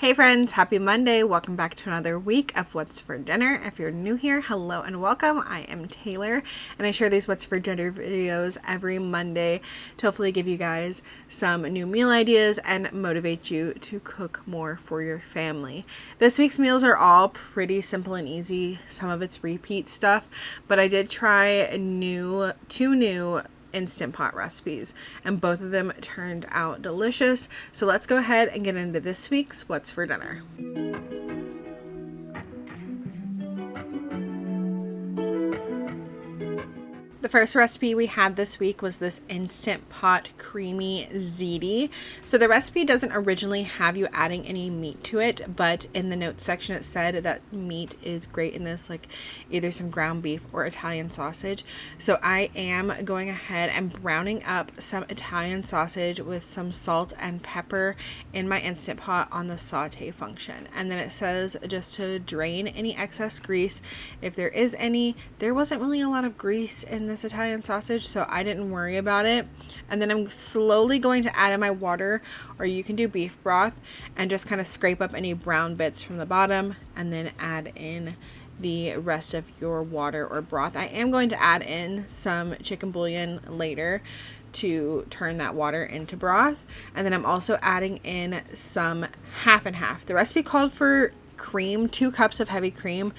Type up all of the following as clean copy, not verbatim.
Hey friends, happy Monday. Welcome back to another week of What's for Dinner. If you're new here, hello and welcome. I am Taylor and I share these What's for Dinner videos every Monday to hopefully give you guys some new meal ideas and motivate you to cook more for your family. This week's meals are all pretty simple and easy. Some of it's repeat stuff, but I did try two new Instant Pot recipes and both of them turned out delicious. So let's go ahead and get into this week's What's for Dinner. The first recipe we had this week was this Instant Pot creamy ziti. So the recipe doesn't originally have you adding any meat to it, but in the notes section it said that meat is great in this, like either some ground beef or Italian sausage. So I am going ahead and browning up some Italian sausage with some salt and pepper in my Instant Pot on the saute function. And then it says just to drain any excess grease. If there is any, there wasn't really a lot of grease in this Italian sausage, so I didn't worry about it. And then I'm slowly going to add in my water, or you can do beef broth, and just kind of scrape up any brown bits from the bottom and then add in the rest of your water or broth. I am going to add in some chicken bouillon later to turn that water into broth. And then I'm also adding in some half and half. The recipe called for cream, 2 cups of heavy cream,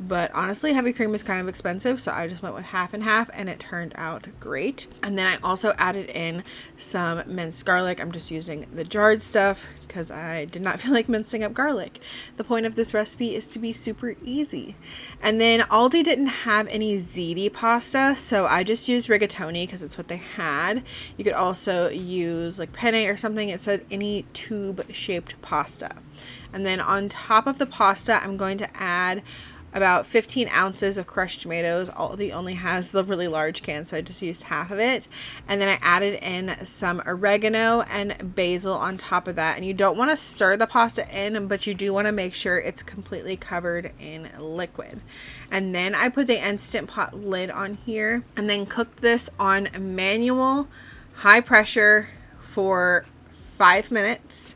but honestly heavy cream is kind of expensive, so I just went with half and half and it turned out great. And then I also added in some minced garlic. I'm just using the jarred stuff because I did not feel like mincing up garlic. The point of this recipe is to be super easy. And then Aldi didn't have any ziti pasta, so I just used rigatoni because it's what they had. You could also use like penne or something. It said any tube shaped pasta. And then on top of the pasta, I'm going to add about 15 ounces of crushed tomatoes. Aldi only has the really large can, so I just used half of it. And then I added in some oregano and basil on top of that. And you don't want to stir the pasta in, but you do want to make sure it's completely covered in liquid. And then I put the Instant Pot lid on here and then cooked this on manual high pressure for 5 minutes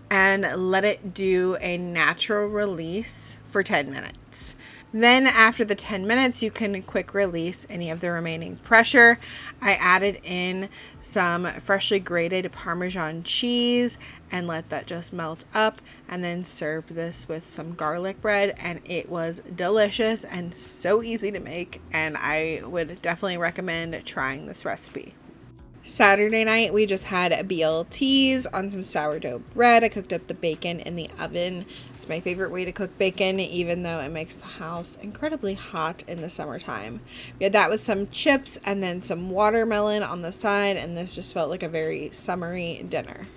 and let it do a natural release for 10 minutes. Then after the 10 minutes, you can quick release any of the remaining pressure. I added in some freshly grated Parmesan cheese and let that just melt up, and then served this with some garlic bread, and it was delicious and so easy to make, and I would definitely recommend trying this recipe. Saturday night, we just had BLTs on some sourdough bread. I cooked up the bacon in the oven. It's my favorite way to cook bacon, even though it makes the house incredibly hot in the summertime. We had that with some chips and then some watermelon on the side, and this just felt like a very summery dinner.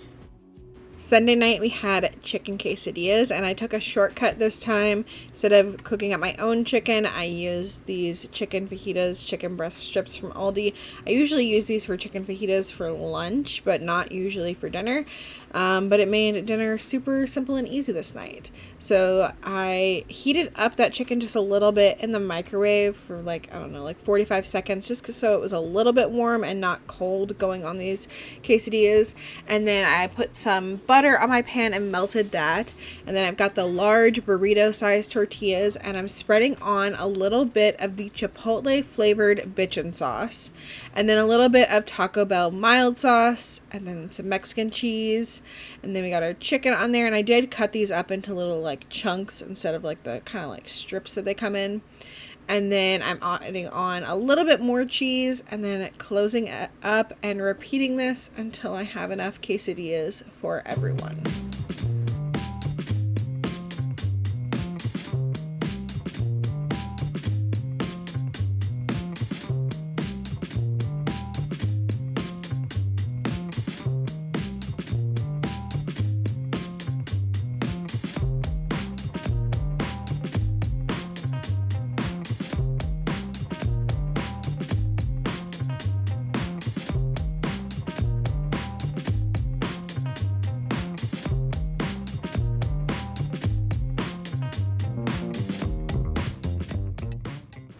Sunday night, we had chicken quesadillas, and I took a shortcut this time. Instead of cooking up my own chicken, I used these chicken fajitas, chicken breast strips from Aldi. I usually use these for chicken fajitas for lunch, but not usually for dinner. But it made dinner super simple and easy this night. So I heated up that chicken just a little bit in the microwave for like 45 seconds, just so it was a little bit warm and not cold going on these quesadillas. And then I put some butter on my pan and melted that. And then I've got the large burrito sized tortillas, and I'm spreading on a little bit of the chipotle flavored bitchin sauce, and then a little bit of Taco Bell mild sauce, and then some Mexican cheese. And then we got our chicken on there, and I did cut these up into little like chunks instead of like the kind of like strips that they come in. And then I'm adding on a little bit more cheese, and then closing it up and repeating this until I have enough quesadillas for everyone.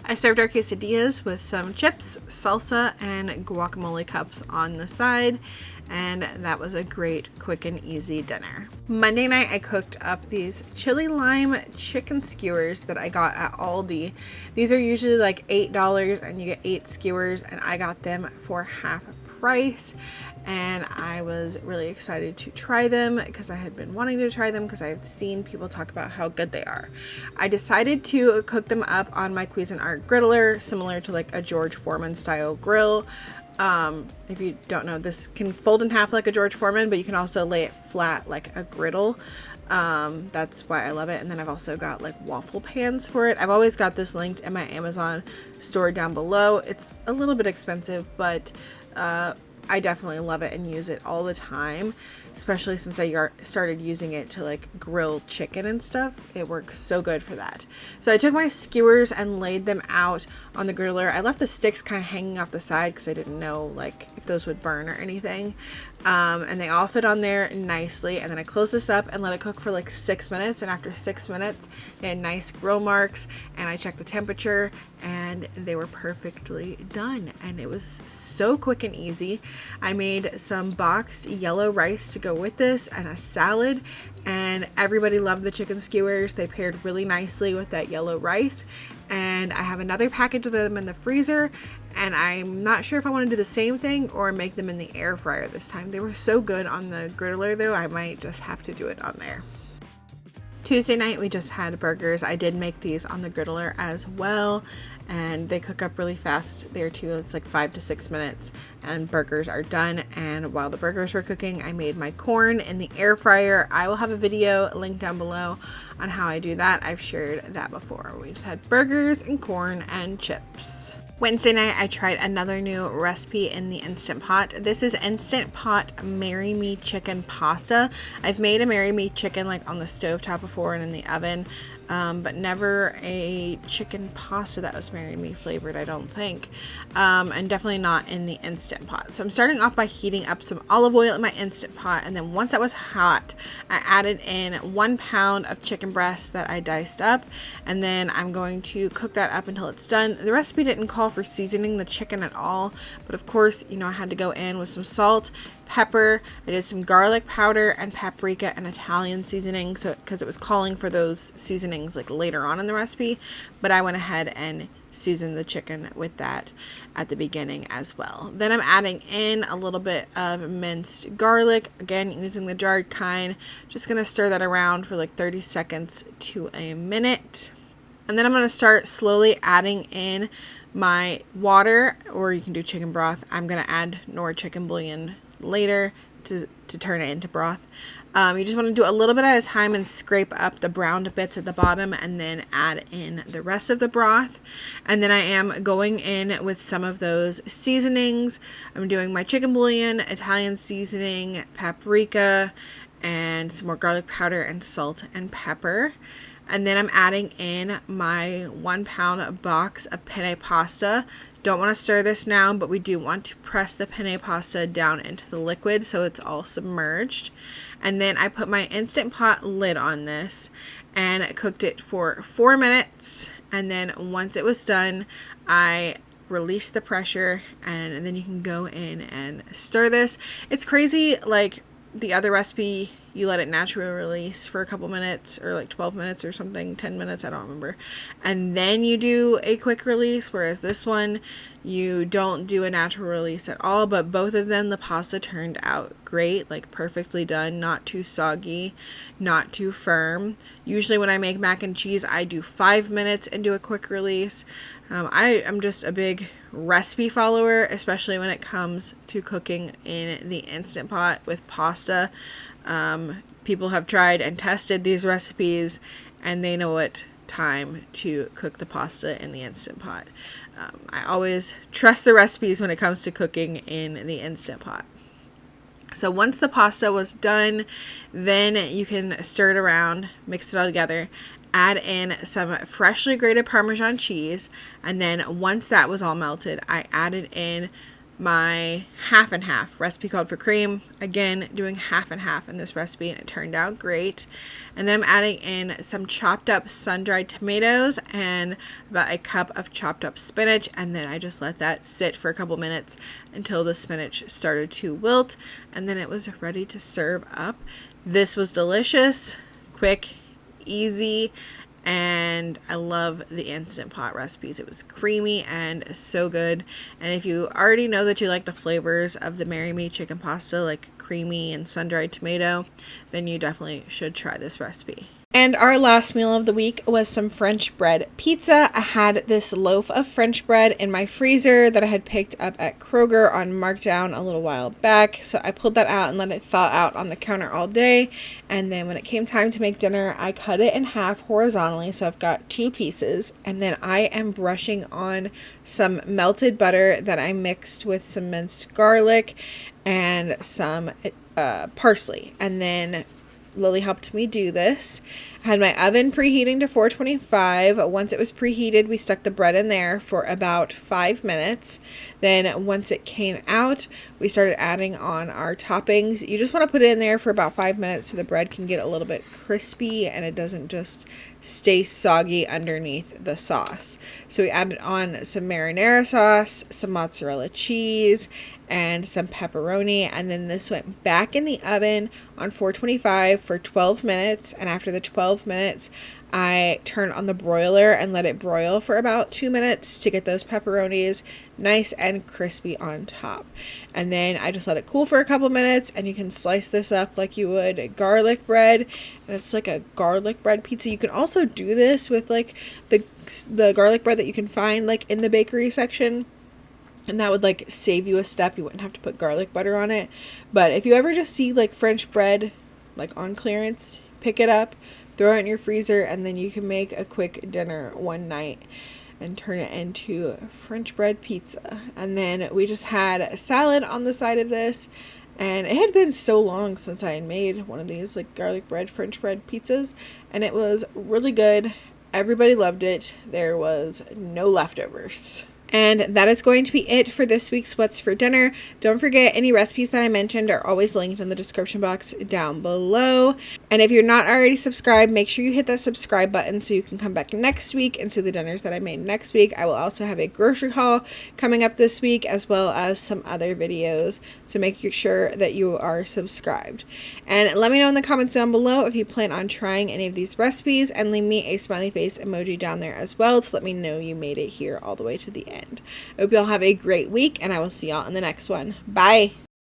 I served our quesadillas with some chips, salsa, and guacamole cups on the side. and that was a great, quick and easy dinner. Monday night I cooked up these chili lime chicken skewers that I got at Aldi. These are usually like $8 and you get 8 skewers, and I got them for half price, and I was really excited to try them because I had been wanting to try them because I've seen people talk about how good they are. I decided to cook them up on my Cuisinart griddler, similar to like a George Foreman style grill. If you don't know, this can fold in half like a George Foreman, but you can also lay it flat like a griddle. That's why I love it. And then I've also got like waffle pans for it. I've always got this linked in my Amazon store down below. It's a little bit expensive, but I definitely love it and use it all the time, especially since I started using it to like grill chicken and stuff. It works so good for that. So I took my skewers and laid them out on the griddler. I left the sticks kind of hanging off the side because I didn't know like if those would burn or anything. And they all fit on there nicely. And then I closed this up and let it cook for like 6 minutes. And after 6 minutes, they had nice grill marks, and I checked the temperature and they were perfectly done. And it was so quick and easy. I made some boxed yellow rice to go with this and a salad, and everybody loved the chicken skewers. They paired really nicely with that yellow rice. And I have another package of them in the freezer, and I'm not sure if I want to do the same thing or make them in the air fryer this time. They were so good on the griddler though, I might just have to do it on there. Tuesday night we just had burgers. I did make these on the griddler as well, and they cook up really fast there too. It's like 5 to 6 minutes and burgers are done. And while the burgers were cooking, I made my corn in the air fryer. I will have a video linked down below on how I do that. I've shared that before. We just had burgers and corn and chips. Wednesday night, I tried another new recipe in the Instant Pot. This is Instant Pot Marry Me Chicken Pasta. I've made a Marry Me chicken like on the stovetop before and in the oven, but never a chicken pasta that was Marry Me flavored, I don't think. And definitely not in the Instant Pot. So I'm starting off by heating up some olive oil in my Instant Pot, and then once that was hot, I added in 1 pound of chicken breast that I diced up, and then I'm going to cook that up until it's done. The recipe didn't call for seasoning the chicken at all, but of course, you know, I had to go in with some salt, pepper. I did some garlic powder and paprika and Italian seasoning, so because it was calling for those seasonings like later on in the recipe, but I went ahead and seasoned the chicken with that at the beginning as well. Then I'm adding in a little bit of minced garlic, again using the jarred kind. Just gonna stir that around for like 30 seconds to a minute, and then I'm gonna start slowly adding in my water, or you can do chicken broth. I'm gonna add Knorr chicken bouillon later to turn it into broth. You just want to do a little bit at a time and scrape up the browned bits at the bottom, and then add in the rest of the broth. And then I am going in with some of those seasonings. I'm doing my chicken bouillon, Italian seasoning, paprika, and some more garlic powder and salt and pepper. And then I'm adding in my 1 pound box of penne pasta. Don't want to stir this now, but we do want to press the penne pasta down into the liquid so it's all submerged. And then I put my Instant Pot lid on this and cooked it for 4 minutes. And then once it was done, I released the pressure, and then you can go in and stir this. It's crazy, like the other recipe, you let it naturally release for a couple minutes, or like 12 minutes or something, 10 minutes, I don't remember. And then you do a quick release, whereas this one, you don't do a natural release at all. But both of them, the pasta turned out great, like perfectly done, not too soggy, not too firm. Usually when I make mac and cheese, I do 5 minutes and do a quick release. I'm just a big recipe follower, especially when it comes to cooking in the Instant Pot with pasta. People have tried and tested these recipes, and they know what time to cook the pasta in the Instant Pot. I always trust the recipes when it comes to cooking in the Instant Pot. So once the pasta was done, then you can stir it around, mix it all together, add in some freshly grated Parmesan cheese, and then once that was all melted, I added in my half and half recipe called for cream. Again, doing half and half in this recipe, and it turned out great. And then I'm adding in some chopped up sun-dried tomatoes and about a cup of chopped up spinach, and then I just let that sit for a couple minutes until the spinach started to wilt, and then it was ready to serve up. This was delicious, quick, easy, and I love the Instant Pot recipes. It was creamy and so good. And if you already know that you like the flavors of the Marry Me chicken pasta, like creamy and sun-dried tomato, then you definitely should try this recipe. And our last meal of the week was some French bread pizza. I had this loaf of French bread in my freezer that I had picked up at Kroger on markdown a little while back. So I pulled that out and let it thaw out on the counter all day. And then when it came time to make dinner, I cut it in half horizontally. So I've got 2 pieces. And then I am brushing on some melted butter that I mixed with some minced garlic and some parsley. And then Lily helped me do this. I had my oven preheating to 425. Once it was preheated, we stuck the bread in there for about 5 minutes. Then once it came out, we started adding on our toppings. You just want to put it in there for about 5 minutes so the bread can get a little bit crispy and it doesn't just stay soggy underneath the sauce. So we added on some marinara sauce, some mozzarella cheese, and some pepperoni, and then this went back in the oven on 425 for 12 minutes. And after the 12 minutes, I turned on the broiler and let it broil for about 2 minutes to get those pepperonis nice and crispy on top. And then I just let it cool for a couple minutes, and you can slice this up like you would garlic bread, and it's like a garlic bread pizza. You can also do this with like the garlic bread that you can find like in the bakery section, and that would like save you a step. You wouldn't have to put garlic butter on it. But if you ever just see like French bread like on clearance, pick it up, throw it in your freezer, and then you can make a quick dinner one night and turn it into French bread pizza. And then we just had a salad on the side of this, and it had been so long since I had made one of these like garlic bread French bread pizzas, and it was really good. Everybody loved it. There was no leftovers. And that is going to be it for this week's What's for Dinner. Don't forget, any recipes that I mentioned are always linked in the description box down below. And if you're not already subscribed, make sure you hit that subscribe button so you can come back next week and see the dinners that I made next week. I will also have a grocery haul coming up this week, as well as some other videos. So make sure that you are subscribed. And let me know in the comments down below if you plan on trying any of these recipes, and leave me a smiley face emoji down there as well to let me know you made it here all the way to the end. I hope you all have a great week, and I will see y'all in the next one. Bye!